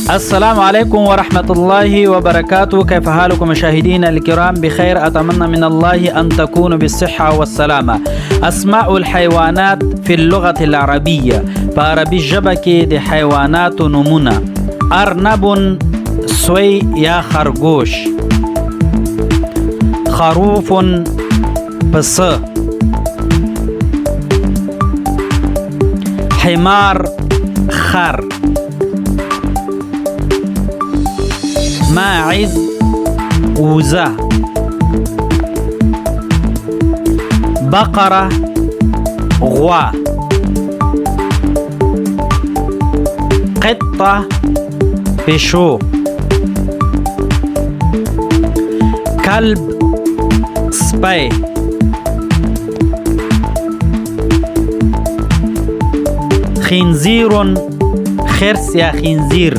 السلام عليكم ورحمة الله وبركاته. كيف حالكم مشاهدينا الكرام؟ بخير، أتمنى من الله أن تكونوا بالصحة والسلامة. أسماء الحيوانات في اللغة العربية بعربي الجبكي دي حيوانات نمونا: أرنب سوي يا خرگوش، خروف پس، حمار خر، ماعز وزة، بقرة غوا، قطة بشو، كلب سباي، خنزير خرس يا خنزير،